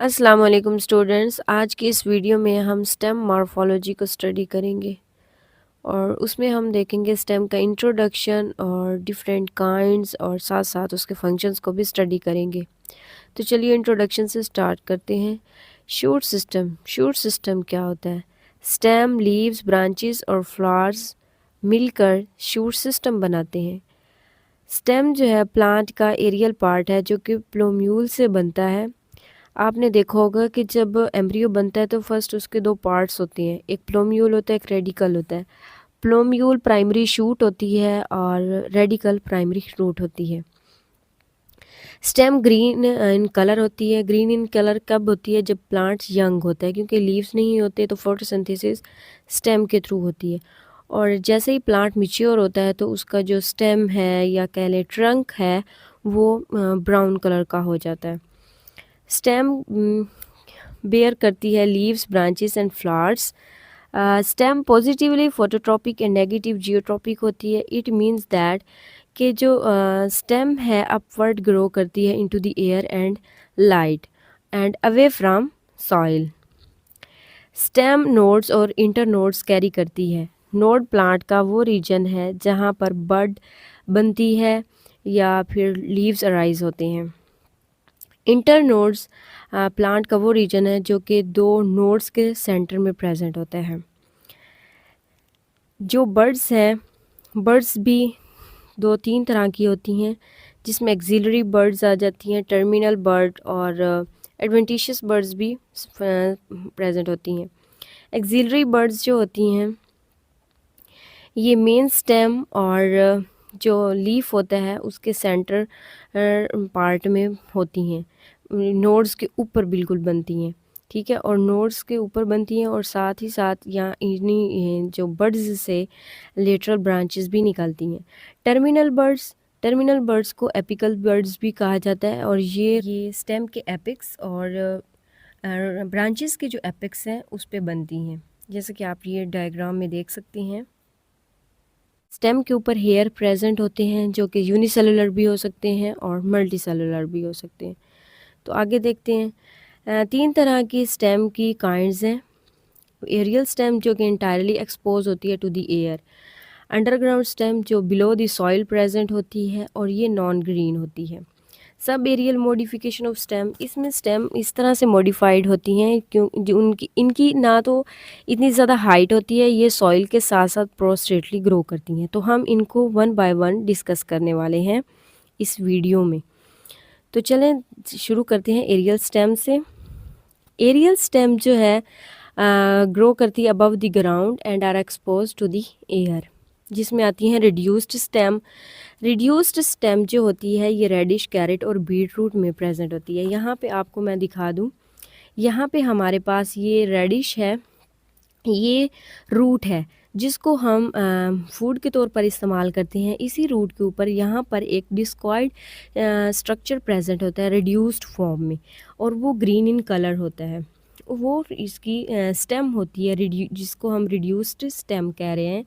अस्सलाम वालेकुम स्टूडेंट्स। आज की इस वीडियो में हम स्टेम मॉर्फोलॉजी को स्टडी करेंगे और उसमें हम देखेंगे स्टेम का इंट्रोडक्शन और डिफरेंट काइंड्स और साथ साथ उसके फंक्शंस को भी स्टडी करेंगे। तो चलिए इंट्रोडक्शन से स्टार्ट करते हैं। शूट सिस्टम क्या होता है? स्टेम, लीव्स, ब्रांचेस और फ्लावर्स मिलकर शूट सिस्टम बनाते हैं। स्टेम जो है प्लांट का एरियल पार्ट है जो कि प्लूम्यूल से बनता है। आपने देखा होगा कि जब एम्ब्रियो बनता है तो फर्स्ट उसके दो पार्ट्स होते हैं, एक प्लूम्यूल होता है, एक रेडिकल होता है। प्लूम्यूल प्राइमरी शूट होती है और रेडिकल प्राइमरी रूट होती है। स्टेम ग्रीन इन कलर होती है। ग्रीन इन कलर कब होती है? जब प्लांट्स यंग होता है, क्योंकि लीव्स नहीं होते तो फोटोसिंथेसिस स्टेम के थ्रू होती है। और जैसे ही प्लांट मैच्योर होता है तो उसका जो स्टेम है या कह लें ट्रंक है वो ब्राउन कलर का हो जाता है। स्टेम बेयर करती है leaves, branches and flowers. Stem positively phototropic and negative geotropic होती है। इट मीन्स दैट कि जो स्टेम है अपवर्ड ग्रो करती है into the air and light and away from soil. Stem nodes और इंटर नोड्स कैरी करती है। नोड प्लांट का वो रीजन है जहाँ पर बड बनती है या फिर लीव्स अराइज होते हैं। इंटर नोड्स प्लांट का वो रीजन है जो कि दो नोड्स के सेंटर में प्रेजेंट होता है। जो बर्ड्स हैं, बर्ड्स भी दो तीन तरह की होती हैं, जिसमें एक्सिलरी बर्ड्स आ जाती हैं, टर्मिनल बर्ड और एडवेंटिशियस बर्ड्स भी प्रेजेंट होती हैं। एक्सिलरी बर्ड्स जो होती हैं ये मेन स्टेम और जो लीफ होता है उसके सेंटर पार्ट में होती हैं, नोड्स के ऊपर बिल्कुल बनती हैं, ठीक है। और नोड्स के ऊपर बनती हैं और साथ ही साथ यहाँ इन्हीं जो बर्ड्स से लेटरल ब्रांचेस भी निकलती हैं। टर्मिनल बर्ड्स को एपिकल बर्ड्स भी कहा जाता है और ये स्टेम के एपिक्स और ब्रांचेस के जो एपिक्स हैं उस पे बनती हैं, जैसे कि आप ये डायग्राम में देख सकते हैं। स्टेम के ऊपर हेयर प्रेजेंट होते हैं जो कि यूनिसेलुलर भी हो सकते हैं और मल्टी सेलुलर भी हो सकते हैं। तो आगे देखते हैं। तीन तरह की स्टेम की काइंड्स हैं। एरियल स्टेम जो कि इंटायरली एक्सपोज होती है to the air. Underground stem जो बिलो द सॉइल प्रेजेंट होती है और ये नॉन ग्रीन होती है। सब एरियल मॉडिफिकेशन ऑफ स्टेम, इसमें स्टेम इस तरह से मॉडिफाइड होती हैं क्यों जो इनकी ना तो इतनी ज़्यादा हाइट होती है, ये सॉइल के साथ साथ प्रोस्ट्रेटली ग्रो करती हैं। तो हम इनको वन बाय वन डिस्कस करने वाले हैं इस वीडियो में। तो चलें शुरू करते हैं एरियल स्टेम से। एरियल स्टेम जो है ग्रो करती है above the ground and are expose to the air, जिसमें आती हैं रिड्यूस्ड स्टेम। रिड्यूस्ड स्टेम जो होती है ये रेडिश, कैरेट और बीट रूट में प्रेजेंट होती है। यहाँ पे आपको मैं दिखा दूँ, यहाँ पे हमारे पास ये रेडिश है, ये रूट है जिसको हम फूड के तौर पर इस्तेमाल करते हैं। इसी रूट के ऊपर यहाँ पर एक डिस्कॉइड स्ट्रक्चर प्रेजेंट होता है रिड्यूस्ड फॉर्म में और वो ग्रीन इन कलर होता है। वो इसकी स्टेम होती है जिसको हम रिड्यूस्ड स्टेम कह रहे हैं।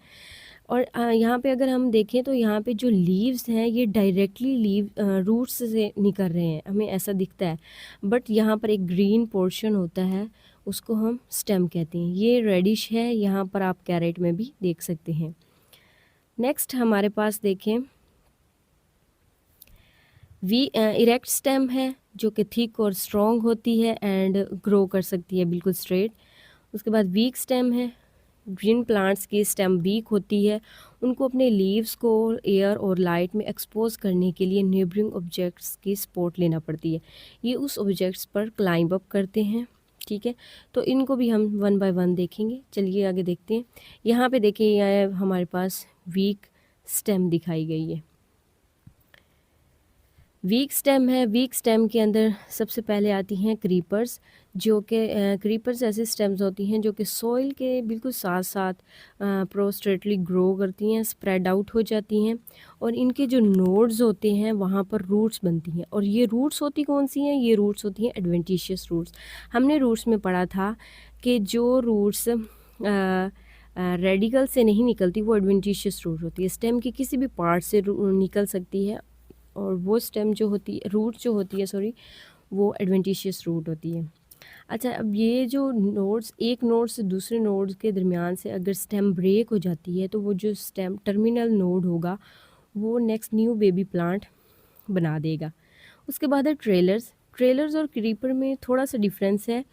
और यहाँ पे अगर हम देखें तो यहाँ पे जो लीव्स हैं ये डायरेक्टली रूट्स से निकल रहे हैं, हमें ऐसा दिखता है, बट यहाँ पर एक ग्रीन पोर्शन होता है उसको हम स्टेम कहते हैं। ये रेडिश है, यहाँ पर आप कैरेट में भी देख सकते हैं। नेक्स्ट हमारे पास देखें इरेक्ट स्टेम है जो कि थिक और स्ट्रॉन्ग होती है एंड ग्रो कर सकती है बिल्कुल स्ट्रेट। उसके बाद वीक स्टेम है। जिन प्लांट्स की स्टेम वीक होती है उनको अपने लीव्स को एयर और लाइट में एक्सपोज करने के लिए नेबरिंग ऑब्जेक्ट्स की सपोर्ट लेना पड़ती है। ये उस ऑब्जेक्ट्स पर क्लाइंब अप करते हैं, ठीक है। तो इनको भी हम वन बाय वन देखेंगे। चलिए आगे देखते हैं। यहाँ पे देखिए यह हमारे पास वीक स्टेम दिखाई गई है। वीक स्टेम है। वीक स्टेम के अंदर सबसे पहले आती हैं क्रीपर्स, जो कि क्रीपर्स ऐसी स्टेम्स होती हैं जो कि सॉइल के बिल्कुल साथ साथ प्रोस्ट्रेटली ग्रो करती हैं, स्प्रेड आउट हो जाती हैं और इनके जो नोड्स होते हैं वहाँ पर रूट्स बनती हैं। और ये रूट्स होती कौन सी हैं? ये रूट्स होती हैं एडवेंटिशियस रूट्स। हमने रूट्स में पढ़ा था कि जो रूट्स रेडिकल से नहीं निकलती वो एडवेंटिशियस रूट होती है। स्टेम की किसी भी पार्ट से निकल सकती है और वो स्टेम जो होती है, रूट जो होती है सॉरी, वो एडवेंटिशियस रूट होती है। अच्छा, अब ये जो नोड्स, एक नोड से दूसरे नोड के दरमियान से अगर स्टेम ब्रेक हो जाती है तो वो जो स्टेम टर्मिनल नोड होगा वो नेक्स्ट न्यू बेबी प्लांट बना देगा। उसके बाद है ट्रेलर्स। ट्रेलर्स और क्रीपर में थोड़ा सा डिफरेंस है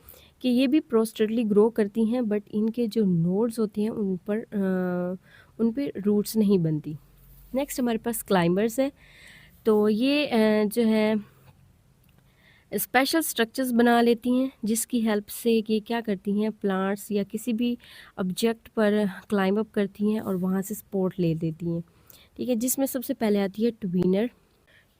कि ये भी प्रोस्टेटली ग्रो करती हैं, बट इनके जो नोड्स होते हैं उन पर रूट्स नहीं बनती। नेक्स्ट हमारे पास क्लाइंबर्स है। तो ये जो है स्पेशल स्ट्रक्चर्स बना लेती हैं जिसकी हेल्प से ये क्या करती हैं, प्लांट्स या किसी भी ऑब्जेक्ट पर क्लाइंब अप करती हैं और वहाँ से सपोर्ट ले लेती हैं। ठीक है, जिसमें सबसे पहले आती है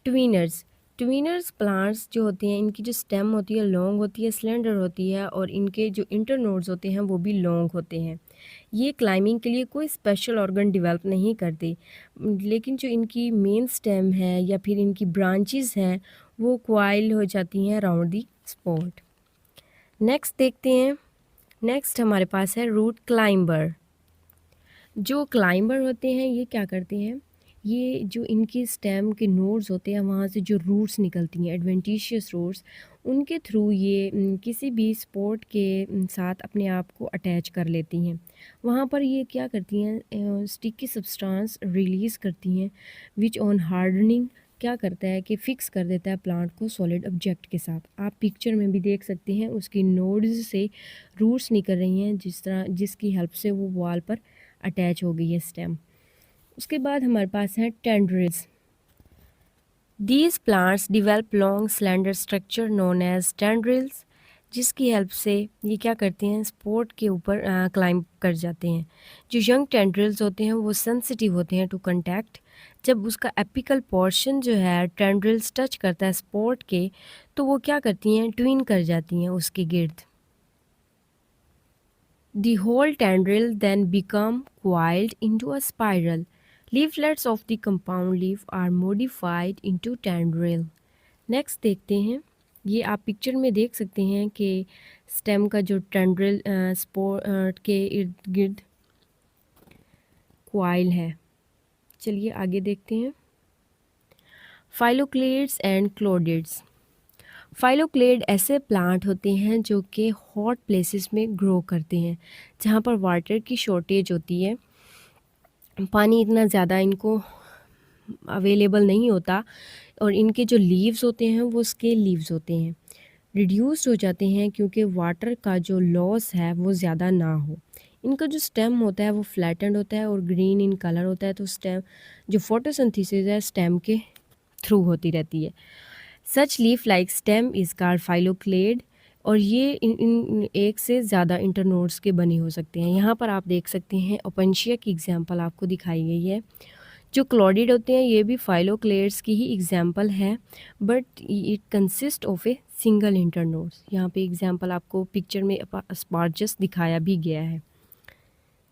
ट्वीनर्स। ट्वीनर्स प्लांट्स जो होते हैं, इनकी जो स्टेम होती है लॉन्ग होती है, स्लेंडर होती है, और इनके जो इंटरनोड्स होते हैं वो भी लॉन्ग होते हैं। ये क्लाइंबिंग के लिए कोई स्पेशल ऑर्गन डेवलप नहीं करते, लेकिन जो इनकी मेन स्टेम है या फिर इनकी ब्रांचेस हैं वो क्वाइल हो जाती हैं अराउंड दी स्पॉट। नेक्स्ट देखते हैं। नेक्स्ट हमारे पास है रूट क्लाइंबर। जो क्लाइंबर होते हैं ये क्या करते हैं, ये जो इनकी स्टेम के नोड्स होते हैं वहाँ से जो रूट्स निकलती हैं, एडवेंटिशियस रूट्स, उनके थ्रू ये किसी भी स्पॉट के साथ अपने आप को अटैच कर लेती हैं। वहाँ पर ये क्या करती हैं, स्टिकी सब्सटेंस रिलीज़ करती हैं विच ऑन हार्डनिंग क्या करता है कि फ़िक्स कर देता है प्लांट को सॉलिड ऑब्जेक्ट के साथ। आप पिक्चर में भी देख सकते हैं उसकी नोड्स से रूट्स निकल रही हैं जिसकी हेल्प से वो वॉल पर अटैच हो गई है स्टेम। उसके बाद हमारे पास है tendrils. These plants develop long slender structure known as tendrils, जिसकी हेल्प से ये क्या करते हैं, स्पोर्ट के ऊपर क्लाइंब कर जाते हैं। जो यंग टेंड्रिल्स होते हैं वो सेंसिटिव होते हैं टू कंटैक्ट। जब उसका एपिकल पोर्शन जो है टेंड्रिल्स टच करता है स्पोर्ट के, तो वो क्या करती हैं, ट्विन कर जाती हैं उसके गिर्द। The whole tendril then become coiled into a spiral. Leaflets of the compound leaf are modified into tendril. Next देखते हैं। ये आप पिक्चर में देख सकते हैं कि स्टेम का जो टेंड्रिल स्पोर्ट के इर्द गिर्द क्वाइल है। चलिए आगे देखते हैं। फाइलोक्लेड्स एंड क्लोडिड्स। फाइलोक्लेड ऐसे प्लांट होते हैं जो कि हॉट प्लेसेस में ग्रो करते हैं, जहाँ पर वाटर की शॉर्टेज होती है, पानी इतना ज़्यादा इनको अवेलेबल नहीं होता, और इनके जो लीव्स होते हैं वो स्केल लीव्स होते हैं, रिड्यूस्ड हो जाते हैं क्योंकि वाटर का जो लॉस है वो ज़्यादा ना हो। इनका जो स्टेम होता है वो फ्लैटेंड होता है और ग्रीन इन कलर होता है। तो स्टेम जो फोटोसिंथेसिस है स्टेम के थ्रू होती रहती है। Such leaf like stem is called phylloclade, और ये इन एक से ज़्यादा इंटरनोड्स के बने हो सकते हैं। यहाँ पर आप देख सकते हैं ओपेंशिया की एग्जांपल आपको दिखाई गई है। जो क्लोडिड होते हैं ये भी फाइलोक्लेड्स की ही एग्जांपल है, but it consist of a single internodes. यहाँ पे एग्जांपल आपको पिक्चर में स्पार्जस दिखाया भी गया है।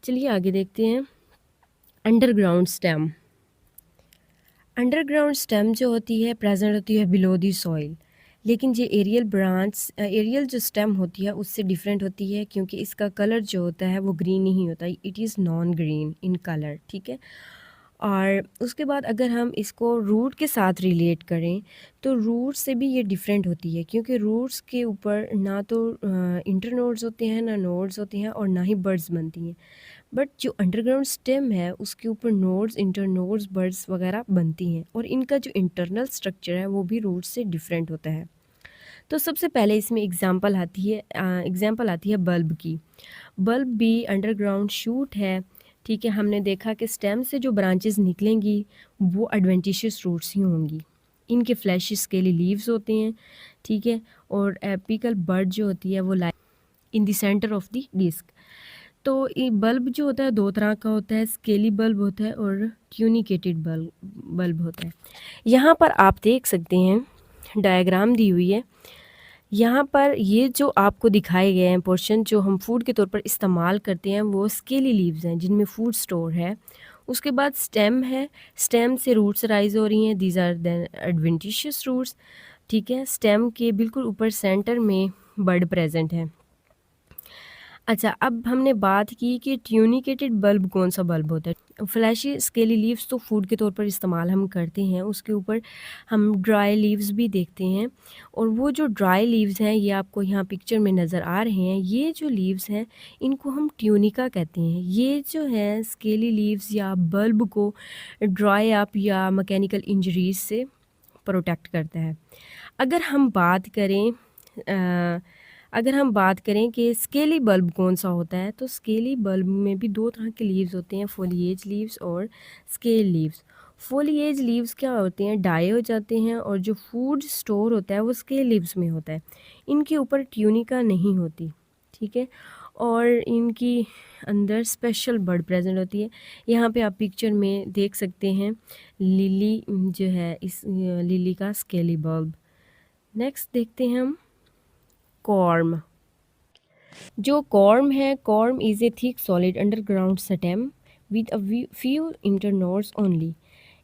चलिए आगे देखते हैं। Underground stem. अंडरग्राउंड स्टेम जो होती है प्रेजेंट होती है बिलो दी सॉइल, लेकिन ये एरियल जो स्टेम होती है उससे डिफरेंट होती है क्योंकि इसका कलर जो होता है वो ग्रीन नहीं होता, it is non green in colour. ठीक है, और उसके बाद अगर हम इसको रूट के साथ रिलेट करें तो रूट से भी ये डिफरेंट होती है क्योंकि रूट्स के ऊपर ना तो इंटरनोड्स होते हैं, ना नोड्स होते हैं, और ना ही बर्ड्स बनती हैं। बट जो अंडरग्राउंड स्टेम है उसके ऊपर नोड्स, इंटरनोड्स, बर्ड्स वगैरह बनती हैं, और इनका जो इंटरनल स्ट्रक्चर है वो भी रूट से डिफरेंट होता है। तो सबसे पहले इसमें एग्जांपल आती है बल्ब की। बल्ब भी अंडरग्राउंड शूट है। ठीक है, हमने देखा कि स्टेम से जो ब्रांचेस निकलेंगी वो एडवेंटिशियस रूट्स ही होंगी। इनके फ्लैशेस के लिए लीव्स होते हैं। ठीक है, और एपिकल बर्ड जो होती है वो lie in the centre of the disc. तो ये बल्ब जो होता है दो तरह का होता है, स्केली बल्ब होता है और ट्यूनिकेटेड बल्ब होता है। यहाँ पर आप देख सकते हैं डायग्राम दी हुई है। यहाँ पर ये जो आपको दिखाए गए हैं पोर्शन जो हम फूड के तौर पर इस्तेमाल करते हैं वो स्केली लीव्स हैं जिनमें फूड स्टोर है। उसके बाद स्टेम है, स्टेम से रूट्स राइज हो रही हैं, these are then adventitious roots. ठीक है, स्टेम के बिल्कुल ऊपर सेंटर में बर्ड प्रेजेंट है। अच्छा, अब हमने बात की कि ट्यूनिकेटेड बल्ब कौन सा बल्ब होता है। फ्लैशी स्केली लीव्स तो फूड के तौर पर इस्तेमाल हम करते हैं, उसके ऊपर हम ड्राई लीव्स भी देखते हैं। और वो जो ड्राई लीव्स हैं ये आपको यहाँ पिक्चर में नज़र आ रहे हैं, ये जो लीव्स हैं इनको हम ट्यूनिका कहते हैं। ये जो है स्केली लीव्स या बल्ब को ड्राई अप या मैकेनिकल इंजरीज से प्रोटेक्ट करता है। अगर हम बात करें अ, अगर हम बात करें कि स्केली बल्ब कौन सा होता है, तो स्केली बल्ब में भी दो तरह के लीव्स होते हैं, फोलिएज लीव्स और स्केल लीव्स। फोलिएज लीव्स क्या होते हैं, डाई हो जाते हैं, और जो फूड स्टोर होता है वो स्केल लीव्स में होता है। इनके ऊपर ट्यूनिका नहीं होती, ठीक है, और इनकी अंदर स्पेशल बड प्रेजेंट होती है। यहाँ पे आप पिक्चर में देख सकते हैं लिली जो है, इस लिली का स्केली बल्ब। नेक्स्ट देखते हैं हम कॉर्म। जो कॉर्म है, corm is a thick solid underground stem with a few internodes only.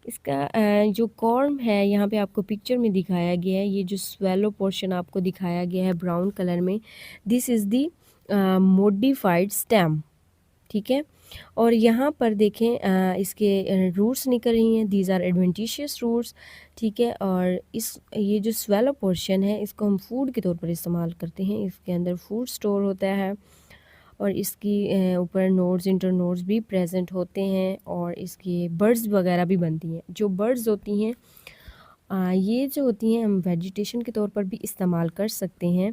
इसका जो कॉर्म है यहाँ पे आपको पिक्चर में दिखाया गया है, ये जो स्वेलो पोर्शन आपको दिखाया गया है ब्राउन कलर में, this is the modified stem, ठीक है। और यहाँ पर देखें इसके रूट्स निकल रही हैं, दीज आर एडवेंटिशियस रूट्स, ठीक है। और ये जो स्वेलो पोर्शन है इसको हम फूड के तौर पर इस्तेमाल करते हैं, इसके अंदर फूड स्टोर होता है, और इसकी ऊपर नोड्स इंटरनोड्स भी प्रेजेंट होते हैं, और इसकी बर्ड्स वगैरह भी बनती हैं। जो बर्ड्स होती हैं ये जो होती हैं हम वेजिटेशन के तौर पर भी इस्तेमाल कर सकते हैं।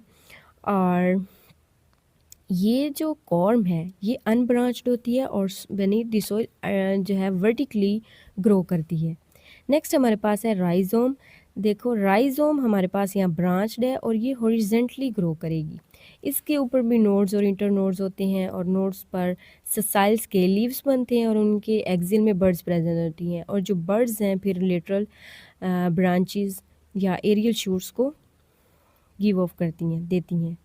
और ये जो कॉर्म है ये अनब्रांच्ड होती है और बेनीथ द सॉइल जो है वर्टिकली ग्रो करती है। नेक्स्ट हमारे पास है राइजोम। देखो राइजोम हमारे पास यहाँ ब्रांच्ड है और ये हॉरिजेंटली ग्रो करेगी। इसके ऊपर भी नोड्स और इंटरनोड्स होते हैं, और नोड्स पर ससाइल्स के लीव्स बनते हैं, और उनके एक्सिल में बर्ड्स प्रेजेंट होती हैं, और जो बर्ड्स हैं फिर लेटरल ब्रांचेस या एरियल शूट्स को गिव ऑफ करती हैं, देती हैं।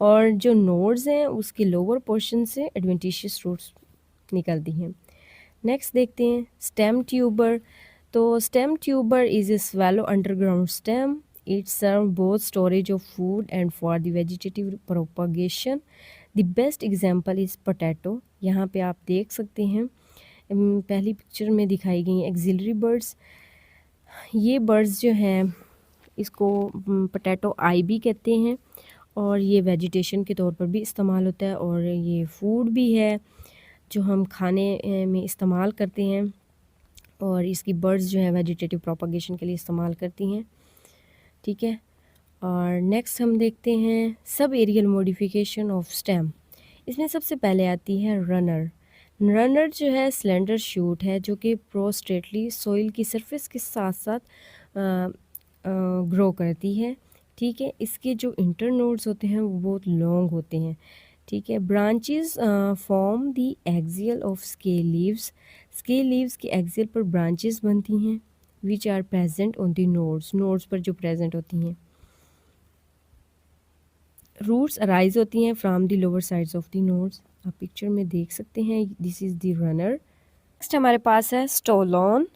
और जो नोड्स हैं उसके लोअर पोर्शन से एडवेंटिशियस रूट्स निकलती हैं। नेक्स्ट देखते हैं स्टेम ट्यूबर। तो stem tuber is a swollen underground stem. It serve both storage of food and for the vegetative propagation. The best example is potato. यहाँ पे आप देख सकते हैं पहली पिक्चर में दिखाई गई एक्सिलरी बर्ड्स। ये बर्ड्स जो हैं इसको पोटैटो आई भी कहते हैं, और ये वेजिटेशन के तौर पर भी इस्तेमाल होता है, और ये फूड भी है जो हम खाने में इस्तेमाल करते हैं, और इसकी बर्ड्स जो है वेजिटेटिव प्रोपगेशन के लिए इस्तेमाल करती हैं, ठीक है। और नेक्स्ट हम देखते हैं सब एरियल मॉडिफिकेशन ऑफ स्टेम। इसमें सबसे पहले आती है रनर। रनर जो है स्लेंडर शूट है जो कि प्रोस्ट्रेटली सॉइल की सरफेस के साथ साथ ग्रो करती है, ठीक है। इसके जो इंटरनोड्स होते हैं वो बहुत लॉन्ग होते हैं, ठीक है। Branches form the axil of scale leaves. Scale leaves के एक्सियल पर ब्रांचेस बनती हैं which are present on the nodes, nodes पर जो प्रेजेंट होती हैं। रूट्स अराइज होती हैं from the lower sides of the nodes. आप पिक्चर में देख सकते हैं, this is the runner. Next हमारे पास है स्टोलॉन।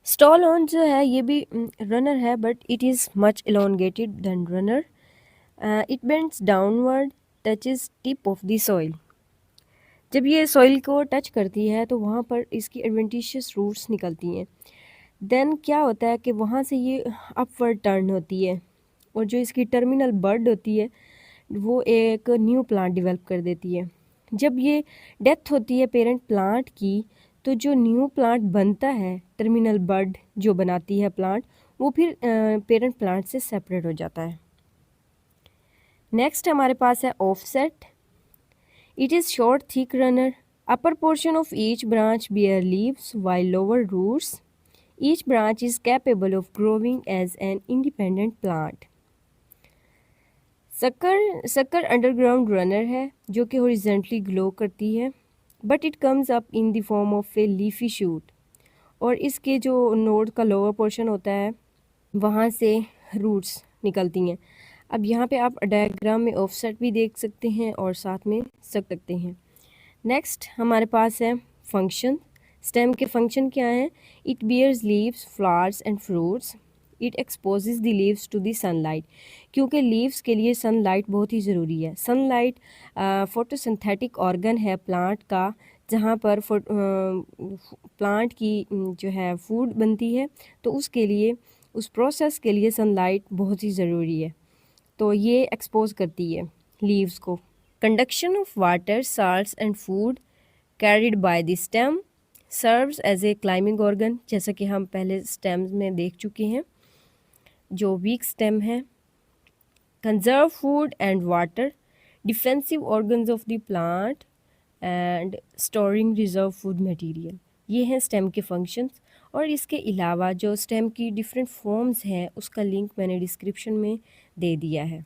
स्टोलॉन जो है ये भी रनर है, but it is much elongated than runner. It bends downward, touches tip of the soil. जब ये सॉइल को टच करती है तो वहाँ पर इसकी एडवेंटिशियस रूट्स निकलती हैं। देन क्या होता है कि वहाँ से ये अपवर्ड टर्न होती है, और जो इसकी टर्मिनल बड होती है वो एक न्यू प्लांट डेवलप कर देती है। जब ये डेथ होती है पेरेंट प्लांट की, तो जो न्यू प्लांट बनता है, टर्मिनल बड जो बनाती है प्लांट, वो फिर पेरेंट प्लांट से सेपरेट हो जाता है। नेक्स्ट हमारे पास है offset. It is short thick runner. Upper portion of each branch bear leaves while lower roots. Each branch is capable of growing as an independent plant. Sucker underground runner है जो कि horizontally grow करती है, but it comes up in the form of a leafy shoot, और इसके जो node का lower portion होता है वहाँ से रूट्स निकलती हैं। अब यहाँ पे आप डायग्राम में ऑफसेट भी देख सकते हैं और साथ में सकते हैं। नेक्स्ट हमारे पास है फंक्शन। स्टेम के फंक्शन क्या हैं? It bears leaves, flowers and fruits. It exposes the leaves to the sunlight, क्योंकि लीव्स के लिए सनलाइट बहुत ही ज़रूरी है। सनलाइट फोटोसिंथेटिक ऑर्गन है प्लांट का, जहाँ पर प्लांट की जो है फूड बनती है, तो उसके लिए, उस प्रोसेस के लिए सनलाइट बहुत ही ज़रूरी है। तो ये एक्सपोज करती है लीव्स को। Conduction of water, salts and food carried by the stem serves as a climbing organ, जैसा कि हम पहले स्टेम्स में देख चुके हैं। जो वीक स्टेम है, conserve food and water, defensive organs of the plant and storing reserve food material, ये हैं स्टेम के फंक्शंस। और इसके अलावा जो स्टेम की डिफरेंट फॉर्म्स हैं उसका लिंक मैंने डिस्क्रिप्शन में दे दिया है।